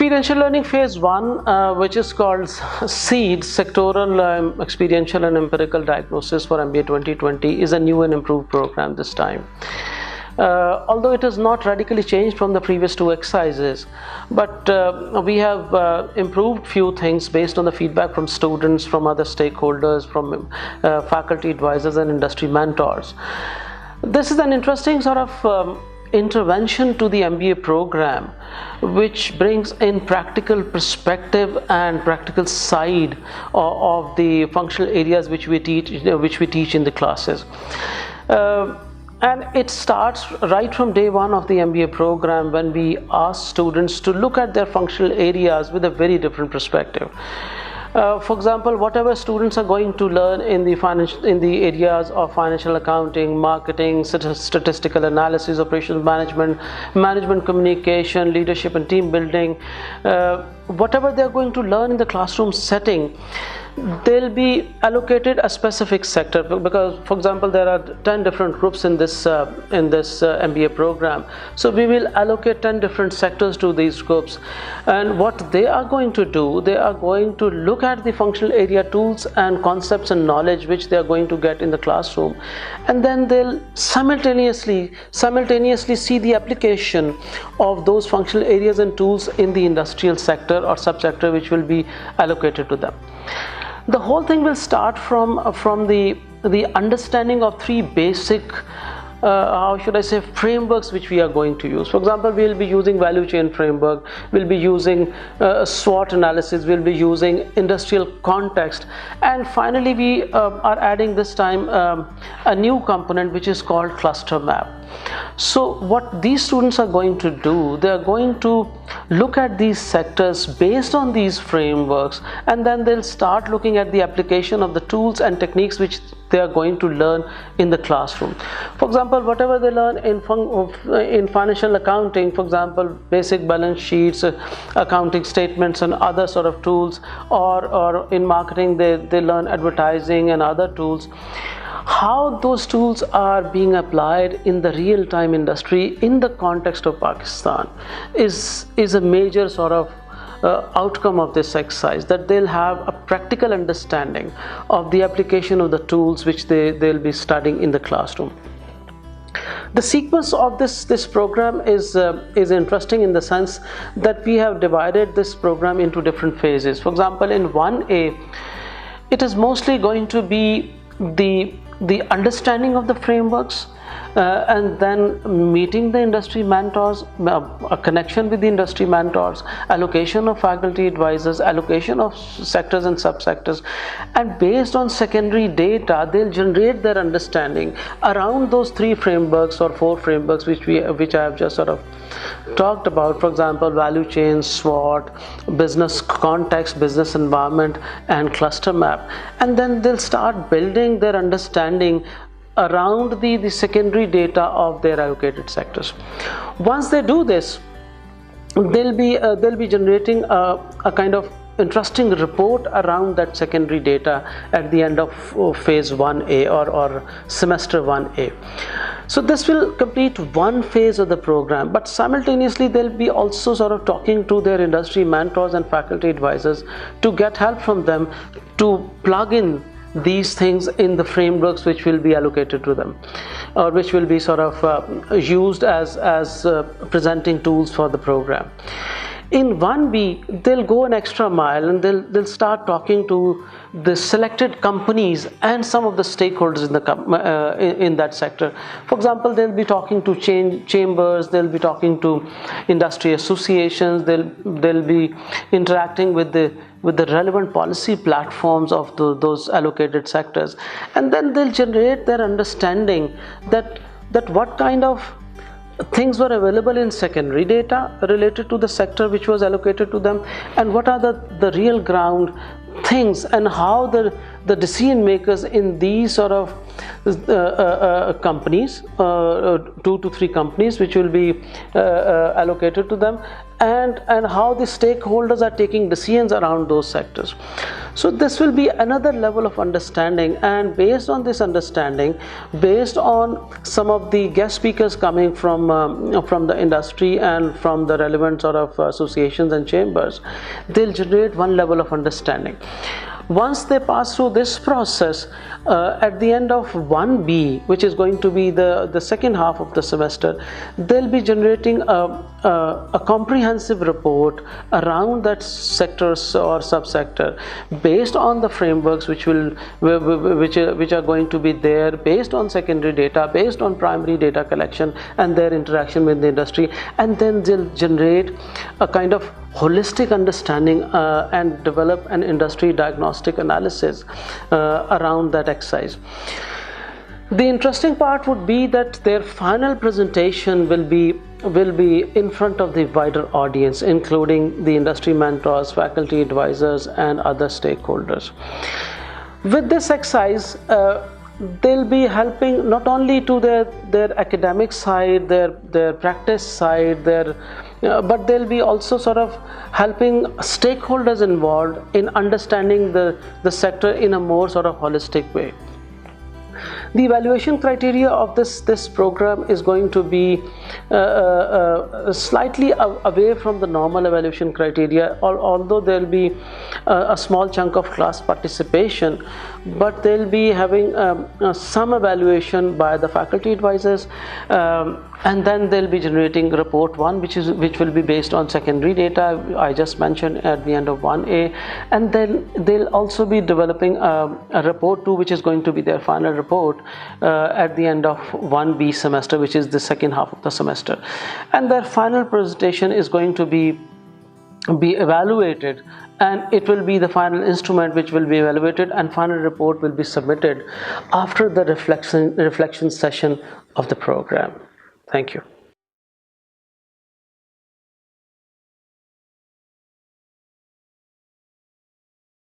Experiential learning phase 1, which is called SEED, Sectoral, Experiential and Empirical Diagnosis for MBA 2020, is a new and improved program this time. Although it is not radically changed from the previous 2 exercises, but we have improved few things based on the feedback from students, from other stakeholders, from faculty advisors and industry mentors. This is an interesting sort of intervention to the MBA program, which brings in practical perspective and practical side of the functional areas which we teach in the classes. And it starts right from day 1 of the MBA program, when we ask students to look at their functional areas with a very different perspective. For example, whatever students are going to learn in the areas of financial accounting, marketing, statistical analysis, operations management, management communication, leadership and team building, whatever they are going to learn in the classroom setting, they'll be allocated a specific sector, because for example there are 10 different groups in this MBA program. So we will allocate 10 different sectors to these groups, and what they are going to do, they are going to look at the functional area tools and concepts and knowledge which they are going to get in the classroom, and then they'll simultaneously see the application of those functional areas and tools in the industrial sector or subsector which will be allocated to them. The whole thing will start from the understanding of 3 basic how should I say, frameworks which we are going to use. For example, we will be using value chain framework, we'll be using SWOT analysis, we'll be using industrial context, and finally we are adding this time a new component which is called cluster map. So what these students are going to do, they are going to look at these sectors based on these frameworks, and then they'll start looking at the application of the tools and techniques which they are going to learn in the classroom. For example, whatever they learn in financial accounting, for example, basic balance sheets, accounting statements and other sort of tools, or in marketing they learn advertising and other tools. How those tools are being applied in the real-time industry in the context of Pakistan is a major sort of outcome of this exercise, that they'll have a practical understanding of the application of the tools which they'll be studying in the classroom. The sequence of this program is interesting in the sense that we have divided this program into different phases. For example, in 1A, it is mostly going to be the understanding of the frameworks, and then meeting the industry mentors, a connection with the industry mentors, allocation of faculty advisors, allocation of sectors and subsectors, and based on secondary data they'll generate their understanding around those 3 frameworks or 4 frameworks which I have just sort of talked about. For example, value chain, SWOT, business context, business environment, and cluster map, and then they'll start building their understanding around the secondary data of their allocated sectors. Once they do this, they'll be generating a kind of interesting report around that secondary data at the end of phase 1A or semester 1A. So this will complete 1 phase of the program, but simultaneously they'll be also sort of talking to their industry mentors and faculty advisors to get help from them to plug in these things in the frameworks which will be allocated to them, or which will be sort of used as presenting tools for the program. In 1B, they'll go an extra mile and they'll start talking to the selected companies and some of the stakeholders in that sector. For example, they'll be talking to chambers, they'll be talking to industry associations, they'll be interacting with the relevant policy platforms of those allocated sectors, and then they'll generate their understanding that what kind of things were available in secondary data related to the sector which was allocated to them, and what are the real ground things, and how the decision makers in these sort of companies, 2 to 3 companies which will be allocated to them, and how the stakeholders are taking decisions around those sectors. So this will be another level of understanding, and based on this understanding, based on some of the guest speakers coming from the industry and from the relevant sort of associations and chambers, they'll generate one level of understanding. Once they pass through this process, at the end of 1B, which is going to be the second half of the semester, they'll be generating a comprehensive report around that sector or subsector based on the frameworks which are going to be there, based on secondary data, based on primary data collection and their interaction with the industry, and then they'll generate a kind of holistic understanding and develop an industry diagnostic analysis around that exercise. The interesting part would be that their final presentation will be in front of the wider audience, including the industry mentors, faculty advisors, and other stakeholders. With this exercise, they'll be helping not only to their academic side, their practice side, but they'll be also sort of helping stakeholders involved in understanding the sector in a more sort of holistic way. The evaluation criteria of this program is going to be slightly away from the normal evaluation criteria, although there will be a small chunk of class participation, but they'll be having some evaluation by the faculty advisors, and then they'll be generating report 1, which will be based on secondary data I just mentioned at the end of 1A, and then they'll also be developing a report 2, which is going to be their final report at the end of 1B semester, which is the second half of the semester, and their final presentation is going to be evaluated, and it will be the final instrument which will be evaluated, and final report will be submitted after the reflection session of the program. Thank you.